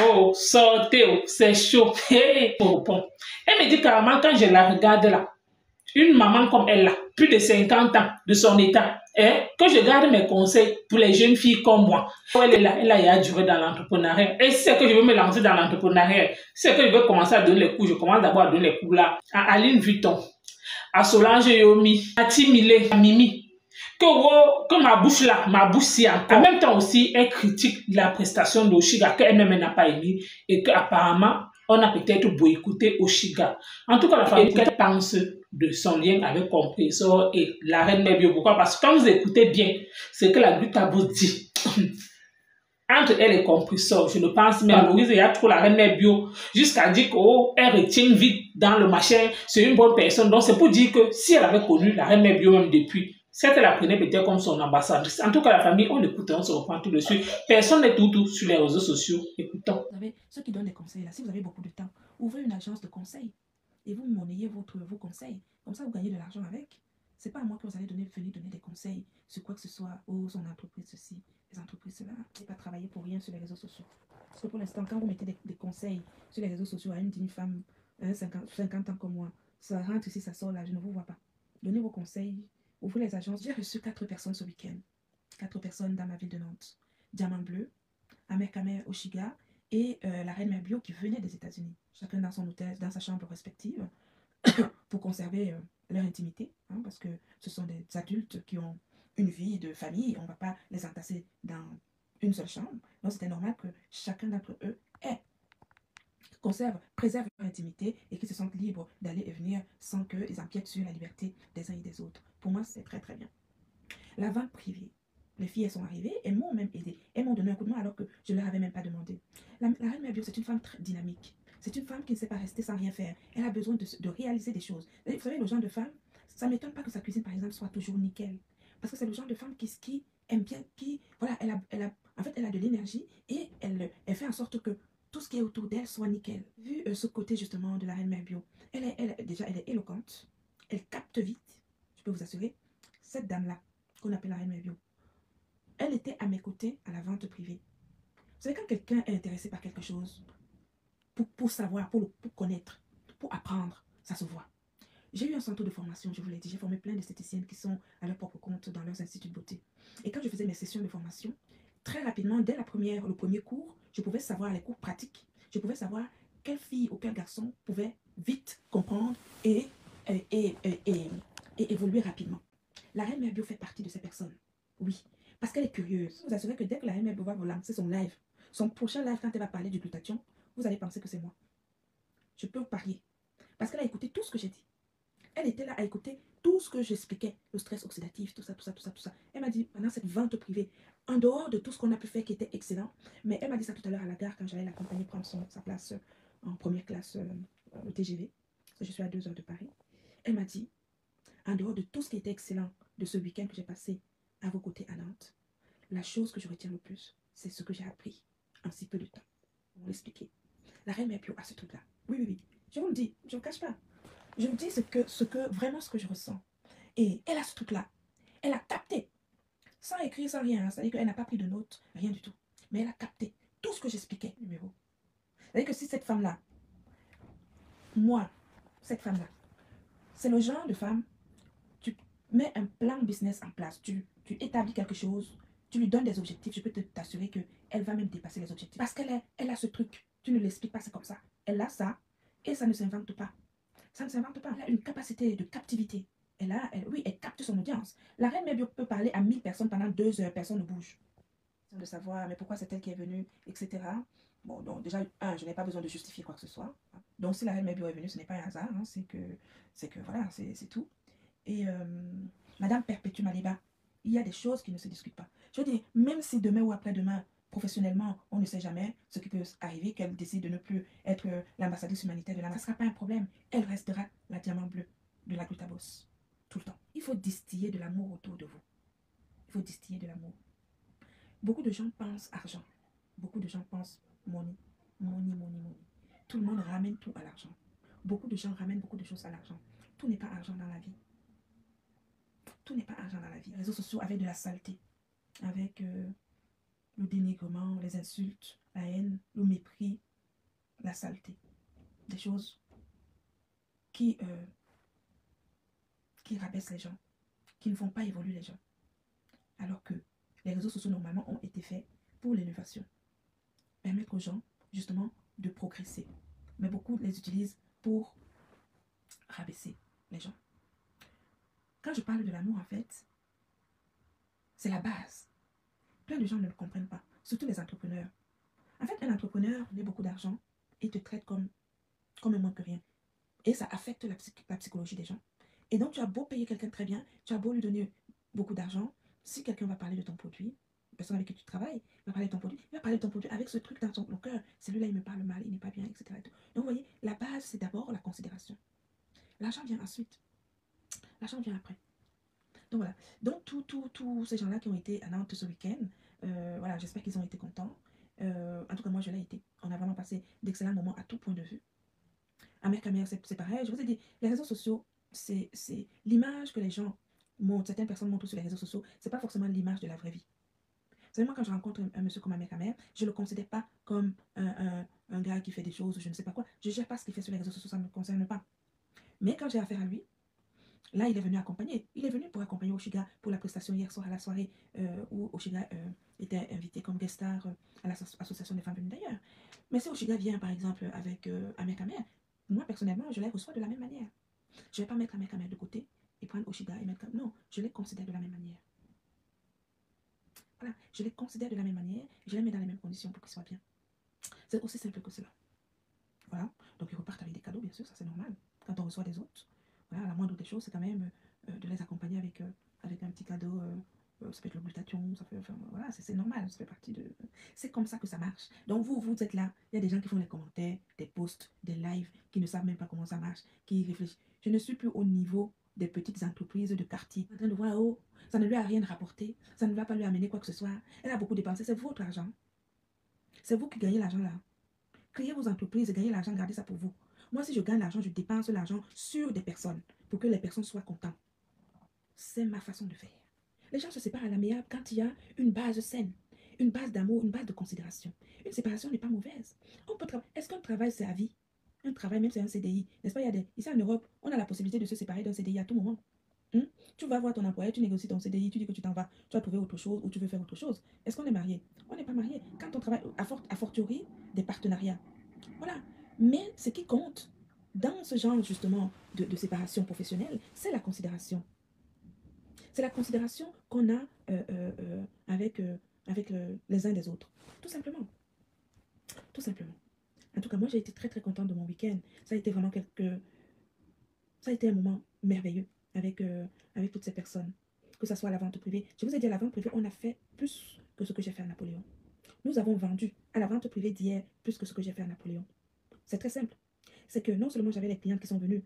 oh, sortez, oh, c'est chaud. Hey, bon, bon. Elle me dit carrément, quand je la regarde là, une maman comme elle là, plus de 50 ans de son état, hein, que je garde mes conseils pour les jeunes filles comme moi. Elle est là, elle a duré dans l'entrepreneuriat. Et si c'est que je veux me lancer dans l'entrepreneuriat, si c'est que je veux commencer à donner les coups, je commence d'abord à donner les coups là à Aline Vuitton, à Solange Yomi, à Timile, à Mimi. Que ma bouche là, ma bouche si encore. En même temps aussi, elle critique la prestation d'Oshiga qu'elle-même n'a pas aimé et qu'apparemment, on a peut-être boycotté Oshiga. En tout cas, la famille, qu'elle pense de son lien avec Compressor et la reine Mebio. Pourquoi? Parce que quand vous écoutez bien ce que la Glutabos dit, entre elle et Compressor, je ne pense même valorise, il y a trop la reine Mebio, jusqu'à dire qu'elle retient vite dans le machin, c'est une bonne personne. Donc, c'est pour dire que si elle avait connu la reine Mebio même depuis, c'est qu'elle la prenait peut-être comme son ambassadrice. En tout cas, la famille, on écoute, on se reprend tout de suite. Personne n'est tout sur les réseaux sociaux. Écoutons. Vous savez, ceux qui donnent des conseils, là, si vous avez beaucoup de temps, ouvrez une agence de conseils et vous monnayez vos conseils. Comme ça, vous gagnez de l'argent avec. C'est pas à moi que vous allez venir donner des conseils sur quoi que ce soit, ou son entreprise ceci, les entreprises cela. Vous n'allez pas travailler pour rien sur les réseaux sociaux. Parce que pour l'instant, quand vous mettez des conseils sur les réseaux sociaux à une digne femme, 50 ans comme moi, ça rentre ici, ça sort là, je ne vous vois pas. Donnez vos conseils, ouvrez les agences. J'ai reçu 4 personnes ce week-end. 4 personnes dans ma ville de Nantes. Diamant Bleu, Amer Oshiga et la reine Mebio qui venait des États-Unis. Chacun dans son hôtel, dans sa chambre respective, pour conserver leur intimité, hein, parce que ce sont des adultes qui ont une vie de famille, on ne va pas les entasser dans une seule chambre. Donc c'était normal que chacun d'entre eux préserve leur intimité et qu'ils se sentent libres d'aller et venir sans qu'ils empiètent sur la liberté des uns et des autres. Pour moi, c'est très très bien. La vente privée. Les filles, elles sont arrivées, elles m'ont même aidé. Elles m'ont donné un coup de main alors que je ne leur avais même pas demandé. La reine Mebio, c'est une femme très dynamique. C'est une femme qui ne sait pas rester sans rien faire. Elle a besoin de réaliser des choses. Vous savez, le genre de femme, ça ne m'étonne pas que sa cuisine, par exemple, soit toujours nickel. Parce que c'est le genre de femme qui aime bien, voilà, en fait, elle a de l'énergie et elle fait en sorte que tout ce qui est autour d'elle soit nickel. Vu ce côté, justement, de la reine Mebio, déjà, elle est éloquente. Elle capte vite, je peux vous assurer. Cette dame-là, qu'on appelle la reine Mebio, elle était à mes côtés à la vente privée. Vous savez, quand quelqu'un est intéressé par quelque chose, pour savoir, pour connaître, pour apprendre, ça se voit. J'ai eu un centre de formation, je vous l'ai dit, j'ai formé plein d'esthéticiennes qui sont à leur propre compte dans leurs instituts de beauté. Et quand je faisais mes sessions de formation, très rapidement, dès le premier cours, je pouvais savoir les cours pratiques, je pouvais savoir quelle fille ou quel garçon pouvait vite comprendre et évoluer rapidement. La reine Mebio fait partie de ces personnes, oui. Parce qu'elle est curieuse. Vous assurez que dès que la reine Mebio va vous lancer son live, son prochain live, quand elle va parler du glutathion, vous allez penser que c'est moi. Je peux vous parier. Parce qu'elle a écouté tout ce que j'ai dit. Elle était là à écouter tout ce que j'expliquais. Le stress oxydatif, tout ça. Elle m'a dit, pendant cette vente privée, en dehors de tout ce qu'on a pu faire qui était excellent, mais elle m'a dit ça tout à l'heure à la gare quand j'allais l'accompagner prendre sa place en première classe au TGV. Parce que je suis à 2 heures de Paris. Elle m'a dit, en dehors de tout ce qui était excellent de ce week-end que j'ai passé à vos côtés à Nantes, la chose que je retiens le plus, c'est ce que j'ai appris en si peu de temps. On va l'expliquer. La reine Mebio a ce truc-là. Oui. Je vous le dis, je ne le cache pas. Je vous dis vraiment ce que je ressens. Et elle a ce truc-là. Elle a capté. Sans écrire, sans rien. C'est-à-dire qu'elle n'a pas pris de notes, rien du tout. Mais elle a capté tout ce que j'expliquais, numéro. C'est-à-dire que si cette femme-là, moi, cette femme-là, c'est le genre de femme, tu mets un plan business en place, tu établis quelque chose, tu lui donnes des objectifs, je peux t'assurer qu'elle va même dépasser les objectifs. Parce qu'elle a ce truc, tu ne l'expliques pas, c'est comme ça. Elle a ça, et ça ne s'invente pas. Ça ne s'invente pas. Elle a une capacité de captivité. Oui, elle capte son audience. La reine Mebio peut parler à 1000 personnes pendant 2 heures, personne ne bouge. De savoir, mais pourquoi c'est elle qui est venue, etc. Bon, donc déjà, je n'ai pas besoin de justifier quoi que ce soit. Donc si la reine Mebio est venue, ce n'est pas un hasard, hein, c'est que voilà, c'est tout. Et Madame Perpétue Maliba, il y a des choses qui ne se discutent pas. Je veux dire, même si demain ou après-demain, professionnellement, on ne sait jamais ce qui peut arriver, qu'elle décide de ne plus être l'ambassadrice humanitaire de la nation, ça ne sera pas un problème. Elle restera la diamant bleu de la Glutabos, tout le temps. Il faut distiller de l'amour autour de vous. Il faut distiller de l'amour. Beaucoup de gens pensent argent. Beaucoup de gens pensent money. Tout le monde ramène tout à l'argent. Beaucoup de gens ramènent beaucoup de choses à l'argent. Tout n'est pas argent dans la vie. Tout n'est pas argent dans la vie. Les réseaux sociaux avec de la saleté, avec le dénigrement, les insultes, la haine, le mépris, la saleté, des choses qui rabaissent les gens, qui ne font pas évoluer les gens. Alors que les réseaux sociaux, normalement, ont été faits pour l'innovation. Permettre aux gens, justement, de progresser. Mais beaucoup les utilisent pour rabaisser les gens. Quand je parle de l'amour, en fait, c'est la base. Plein de gens ne le comprennent pas, surtout les entrepreneurs. En fait, un entrepreneur met beaucoup d'argent et te traite comme un moins que rien. Et ça affecte la psychologie des gens. Et donc, tu as beau payer quelqu'un très bien, tu as beau lui donner beaucoup d'argent, si quelqu'un va parler de ton produit, la personne avec qui tu travailles va parler de ton produit, il va parler de ton produit avec ce truc dans son cœur. Celui-là, il me parle mal, il n'est pas bien, etc. Donc, vous voyez, la base, c'est d'abord la considération. L'argent vient ensuite. L'argent vient après. Donc, voilà. Donc, tous ces gens-là qui ont été à Nantes ce week-end, voilà, j'espère qu'ils ont été contents. En tout cas, moi, je l'ai été. On a vraiment passé d'excellents moments à tout point de vue. À Mercamer, c'est pareil. Je vous ai dit, les réseaux sociaux, c'est l'image que les gens montrent. Certaines personnes montrent sur les réseaux sociaux. C'est pas forcément l'image de la vraie vie. Vous savez, moi, quand je rencontre un monsieur comme Mercamer, je ne le considère pas comme un gars qui fait des choses, je ne sais pas quoi. Je ne gère pas ce qu'il fait sur les réseaux sociaux, ça ne me concerne pas. Mais quand j'ai affaire à lui, là, il est venu accompagner. Il est venu pour accompagner Oshiga pour la prestation hier soir à la soirée où Oshiga était invité comme guest star à l'association des femmes venues d'ailleurs. Mais si Oshiga vient, par exemple, avec Mercamer, moi, personnellement, je les reçois de la même manière. Je ne vais pas mettre Mercamer de côté et prendre Oshiga et mettre... Non, je les considère de la même manière. Voilà, je les considère de la même manière, je les mets dans les mêmes conditions pour qu'ils soient bien. C'est aussi simple que cela. Voilà, donc ils repartent avec des cadeaux, bien sûr, ça c'est normal. Quand on reçoit des autres, voilà, la moindre des choses, c'est quand même de les accompagner avec un petit cadeau. Ça peut être le glutathion, ça peut, enfin, voilà, c'est normal, ça fait partie de... C'est comme ça que ça marche. Donc vous êtes là, il y a des gens qui font des commentaires, des posts, des lives, qui ne savent même pas comment ça marche, qui réfléchissent. Je ne suis plus au niveau des petites entreprises de quartier, en train de voir, oh, ça ne lui a rien rapporté, ça ne va pas lui amener quoi que ce soit. Elle a beaucoup dépensé, c'est votre argent. C'est vous qui gagnez l'argent là. Créez vos entreprises, gagnez l'argent, gardez ça pour vous. Moi, si je gagne l'argent, je dépense l'argent sur des personnes pour que les personnes soient contentes. C'est ma façon de faire. Les gens se séparent à l'amiable quand il y a une base saine, une base d'amour, une base de considération. Une séparation n'est pas mauvaise. Est-ce qu'un travail, c'est à vie? Un travail, même si c'est un CDI, n'est-ce pas? Ici en Europe, on a la possibilité de se séparer d'un CDI à tout moment. Tu vas voir ton employeur, tu négocies ton CDI, tu dis que tu t'en vas, tu vas trouver autre chose ou tu veux faire autre chose. Est-ce qu'on est marié? On n'est pas marié. Quand on travaille, à fortiori, des partenariats. Voilà. Mais ce qui compte dans ce genre justement de séparation professionnelle, c'est la considération. C'est la considération qu'on a avec les uns des autres. Tout simplement. Tout simplement. En tout cas, moi, j'ai été très, très contente de mon week-end. Ça a été vraiment Ça a été un moment merveilleux avec toutes ces personnes. Que ce soit à la vente privée. Je vous ai dit, à la vente privée, on a fait plus que ce que j'ai fait à Napoléon. Nous avons vendu à la vente privée d'hier plus que ce que j'ai fait à Napoléon. C'est très simple. C'est que non seulement j'avais les clients qui sont venus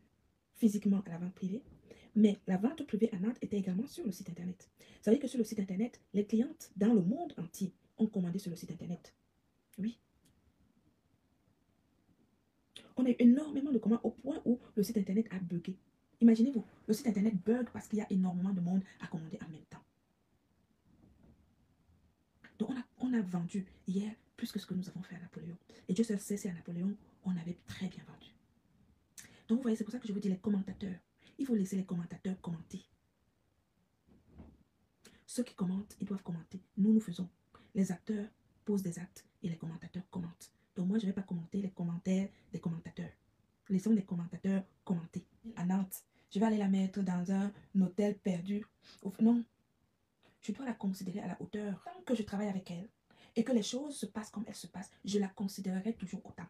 physiquement à la vente privée, mais la vente privée à Nantes était également sur le site internet. Vous savez que sur le site internet, les clientes dans le monde entier ont commandé sur le site internet. Oui. On a eu énormément de commandes au point où le site internet a bugué. Imaginez-vous, le site internet bug parce qu'il y a énormément de monde à commander en même temps. Donc on a vendu hier plus que ce que nous avons fait à Napoléon. Et Dieu seul sait si à Napoléon, on avait très bien vendu. Donc vous voyez, c'est pour ça que je vous dis les commentateurs. Il faut laisser les commentateurs commenter. Ceux qui commentent, ils doivent commenter. Nous faisons. Les acteurs posent des actes et les commentateurs commentent. Donc moi, je ne vais pas commenter les commentaires des commentateurs. Laissons les commentateurs commenter. À Nantes, je vais aller la mettre dans un hôtel perdu. Non, je dois la considérer à la hauteur. Tant que je travaille avec elle et que les choses se passent comme elles se passent, je la considérerai toujours autant.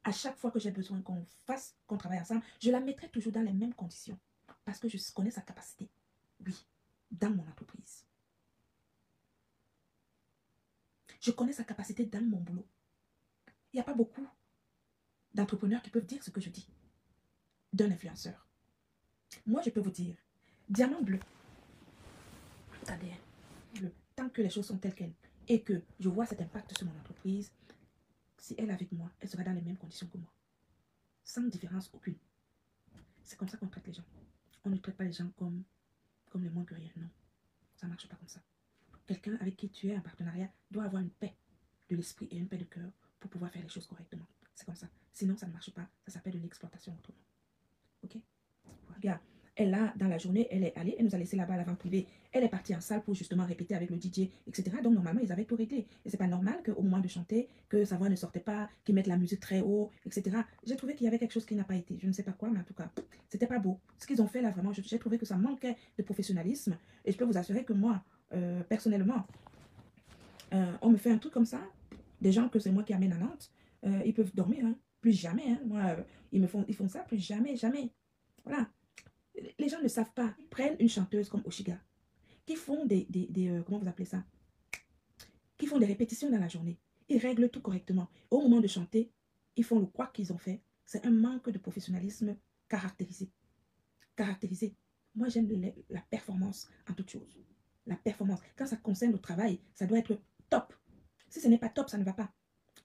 À chaque fois que j'ai besoin qu'on travaille ensemble, je la mettrai toujours dans les mêmes conditions. Parce que je connais sa capacité. Oui, dans mon entreprise. Je connais sa capacité dans mon boulot. Il n'y a pas beaucoup d'entrepreneurs qui peuvent dire ce que je dis d'un influenceur. Moi, je peux vous dire, diamant bleu. Attendez, bleu. Tant que les choses sont telles quelles et que je vois cet impact sur mon entreprise, si elle est avec moi, elle sera dans les mêmes conditions que moi. Sans différence aucune. C'est comme ça qu'on traite les gens. On ne traite pas les gens comme les moins que rien. Non, ça ne marche pas comme ça. Quelqu'un avec qui tu es en partenariat doit avoir une paix de l'esprit et une paix de cœur pouvoir faire les choses correctement. C'est comme ça. Sinon, ça ne marche pas. Ça s'appelle de l'exploitation autrement. Ok? Regarde, elle là, dans la journée, elle est allée, elle nous a laissé là-bas à la vente privée. Elle est partie en salle pour justement répéter avec le DJ, etc. Donc, normalement, ils avaient tout réglé. Et c'est pas normal qu'au moment de chanter, que sa voix ne sortait pas, qu'ils mettent la musique très haut, etc. J'ai trouvé qu'il y avait quelque chose qui n'a pas été. Je ne sais pas quoi, mais en tout cas, c'était pas beau. Ce qu'ils ont fait là, vraiment, j'ai trouvé que ça manquait de professionnalisme. Et je peux vous assurer que moi, personnellement, on me fait un truc comme ça. Des gens que c'est moi qui amène à Nantes, ils peuvent dormir, hein. Plus jamais. Hein. Moi, ils font ça, plus jamais, jamais. Voilà. Les gens ne savent pas. Ils prennent une chanteuse comme Oshiga, qui font comment vous appelez ça? Qui font des répétitions dans la journée. Ils règlent tout correctement. Au moment de chanter, ils font le quoi qu'ils ont fait. C'est un manque de professionnalisme caractérisé. Caractérisé. Moi, j'aime la performance en toute chose. La performance. Quand ça concerne le travail, ça doit être top. Si ce n'est pas top, ça ne va pas.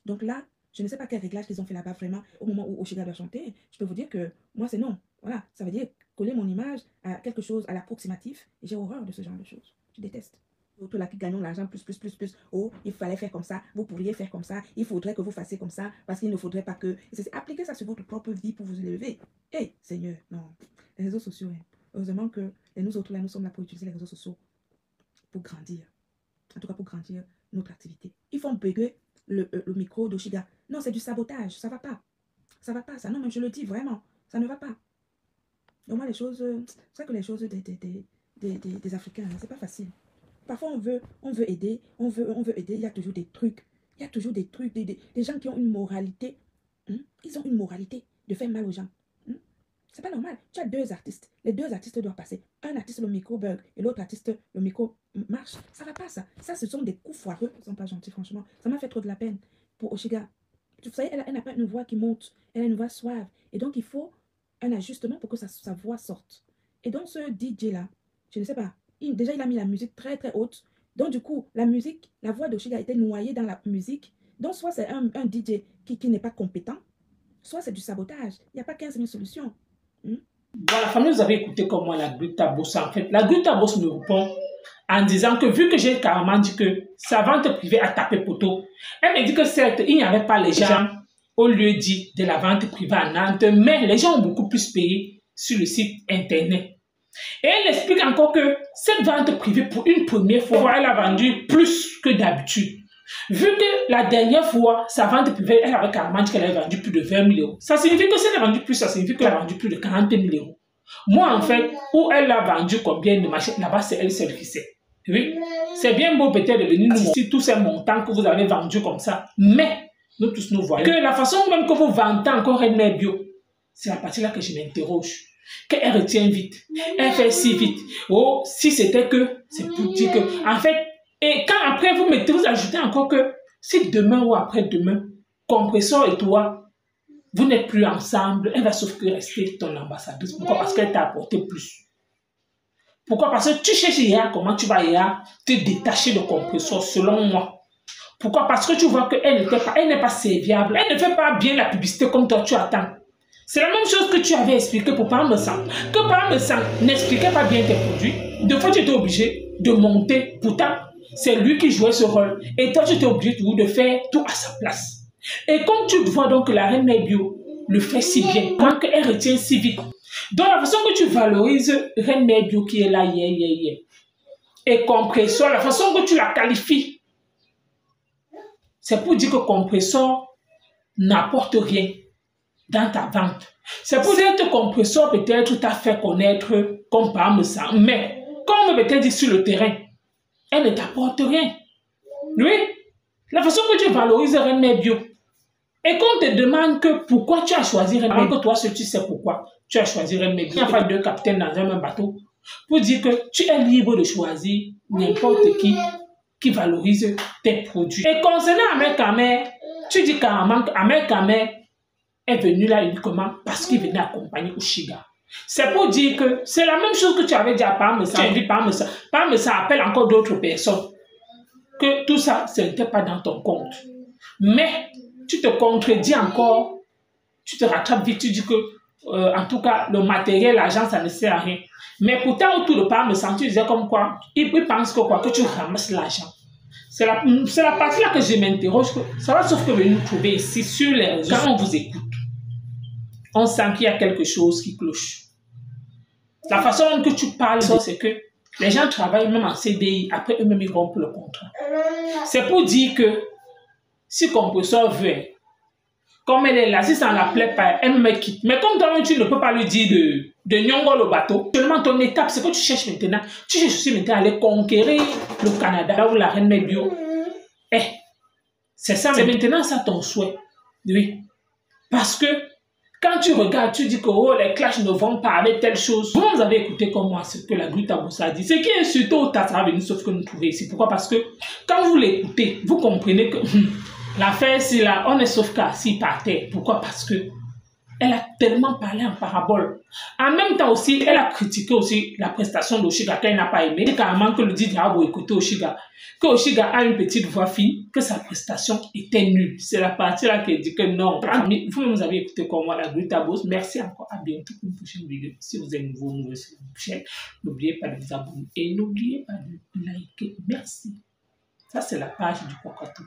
Donc là, je ne sais pas quel réglage qu'ils ont fait là-bas vraiment au moment où Oshiga doit chanter. Je peux vous dire que moi, c'est non. Voilà, ça veut dire coller mon image à quelque chose, à l'approximatif. Et j'ai horreur de ce genre de choses. Je déteste. D'autres là qui gagnent l'argent plus. Oh, il fallait faire comme ça, vous pourriez faire comme ça, il faudrait que vous fassiez comme ça, parce qu'il ne faudrait pas que... Appliquez ça sur votre propre vie pour vous élever. Hé, Seigneur, non. Les réseaux sociaux, hein. Heureusement que nous autres là, nous sommes là pour utiliser les réseaux sociaux pour grandir. En tout cas, pour grandir notre activité. Ils font bugger le micro d'Oshiga. Non, c'est du sabotage, ça va pas. Ça va pas, ça. Non, mais je le dis vraiment, ça ne va pas. Donc moi, les choses, c'est vrai que les choses des Africains, hein, c'est pas facile. Parfois, on veut aider, on veut aider. Il y a toujours des trucs. Il y a toujours des trucs, des gens qui ont une moralité. Ils ont une moralité de faire mal aux gens. C'est pas normal. Tu as deux artistes. Les deux artistes doivent passer. Un artiste, le micro bug, et l'autre artiste, le micro marche. Ça va pas, ça. Ça, ce sont des coups foireux. Ils sont pas gentils, franchement. Ça m'a fait trop de la peine pour Oshiga. Vous savez, elle n'a pas une voix qui monte. Elle a une voix suave. Et donc, il faut un ajustement pour que sa voix sorte. Et donc, ce DJ-là, je ne sais pas, déjà, il a mis la musique très, très haute. Donc, du coup, la voix d'Oshiga était noyée dans la musique. Donc, soit c'est un DJ qui n'est pas compétent, soit c'est du sabotage. Il n'y a pas 15 000 solutions. Voilà, famille, vous avez écouté comme moi la Gluta Boss. En fait, la Gluta Boss me répond en disant que vu que j'ai carrément dit que sa vente privée a tapé poteau, elle me dit que certes, il n'y avait pas les gens au lieu dit de la vente privée à Nantes, mais les gens ont beaucoup plus payé sur le site internet. Et elle explique encore que cette vente privée, pour une première fois, elle a vendu plus que d'habitude. Vu que la dernière fois, sa vente privée, elle avait carrément dit qu'elle avait vendu plus de 20 000 euros. Ça signifie que si elle a vendu plus, ça signifie qu'elle a vendu plus de 40 000 euros. Moi, en fait, où elle a vendu combien de machines, là-bas, c'est elle seule qui sait. Oui, c'est bien beau peut-être de venir nous montrer tous ces montants que vous avez vendus comme ça, mais nous tous nous voyons que la façon même que vous vendez encore une mère bio, c'est la partie là que je m'interroge. Qu'elle retient vite, elle fait si vite. Oh, si c'était que, c'est pour dire que, en fait, et quand après vous ajoutez encore que, si demain ou après-demain, Compressor et toi, vous n'êtes plus ensemble, elle va sauf que rester ton ambassadrice. Pourquoi? Parce qu'elle t'a apporté plus. Pourquoi? Parce que tu cherches comment tu vas te détacher de Compressor, selon moi. Pourquoi? Parce que tu vois qu'elle n'est pas serviable, elle ne fait pas bien la publicité comme toi tu attends. C'est la même chose que tu avais expliqué pour Parmesan. Que Parmesan n'expliquait pas bien tes produits. Deux fois, tu étais obligé de monter. Pourtant, c'est lui qui jouait ce rôle. Et toi, tu étais obligé de faire tout à sa place. Et comme tu vois donc que la Reine Mère Bio le fait si bien, quand elle retient si vite. Donc, la façon que tu valorises Reine Mère Bio qui est là, et Compressor, la façon que tu la qualifies, c'est pour dire que Compressor n'apporte rien dans ta vente. C'est pour dire que Compressor peut-être t'a fait connaître comme Parmesan, mais comme peut-être dit sur le terrain, elle ne t'apporte rien. Oui, la façon que tu valorises Reine Mère Bio. Et qu'on te demande que pourquoi tu as choisi Reine Mère Bio, que toi seul tu sais pourquoi tu as choisi Reine Mère Bio. Il y a pas deux capitaines dans un même bateau pour dire que tu es libre de choisir n'importe qui valorise tes produits. Et concernant Ahmed Kamer, tu dis carrément qu'Ahmed Kamer est venu là uniquement parce qu'il venait accompagner Oshiga. C'est pour dire que c'est la même chose que tu avais dit à Parmesan. Tu as dit Parmesan. Parmesan appelle encore d'autres personnes. Que tout ça, ce n'était pas dans ton compte. Mais tu te contredis encore. Tu te rattrapes vite. Tu dis que, en tout cas, le matériel, l'argent, ça ne sert à rien. Mais pourtant, autour de Parmesan, tu disais comme quoi, il pense que tu ramasses l'argent. C'est la partie-là que je m'interroge. Ça va sauf que venir nous trouver ici sur les réseaux. Quand on vous écoute, on sent qu'il y a quelque chose qui cloche. La façon que tu parles, c'est que les gens travaillent même en CDI, après eux-mêmes ils rompent le contrat. C'est pour dire que si compresseur veut, comme elle est là, si ça ne la plaît pas, elle me quitte. Mais comme toi-même, tu ne peux pas lui dire de nyongo le bateau. Seulement ton étape, c'est que tu cherches maintenant. Tu cherches aussi maintenant à aller conquérir le Canada, là où la reine met bio. Eh, c'est ça, c'est maintenant ça ton souhait. Oui. Parce que quand tu regardes, tu dis que oh, les clashs ne vont pas avec telle chose. Vous avez écouté comme moi ce que la Grutta Boussa a dit. Ce qui est surtout ça va venir sauf que nous trouver ici. Pourquoi? Parce que quand vous l'écoutez, vous comprenez que l'affaire, si là, on est sauf qu'à assis par terre. Pourquoi? Parce que elle a tellement parlé en parabole. En même temps aussi, elle a critiqué aussi la prestation d'Oshiga qu'elle n'a pas aimé. C'est carrément que le dit Diabo écouter Oshiga. Que Oshiga a une petite voix fine, que sa prestation était nulle. C'est la partie là qui dit que non. Vous avez écouté comme moi la Grutta Boss. Merci encore. À bientôt pour une prochaine vidéo. Si vous êtes nouveau sur la chaîne, n'oubliez pas de vous abonner et n'oubliez pas de liker. Merci. Ça, c'est la page du Pocotó.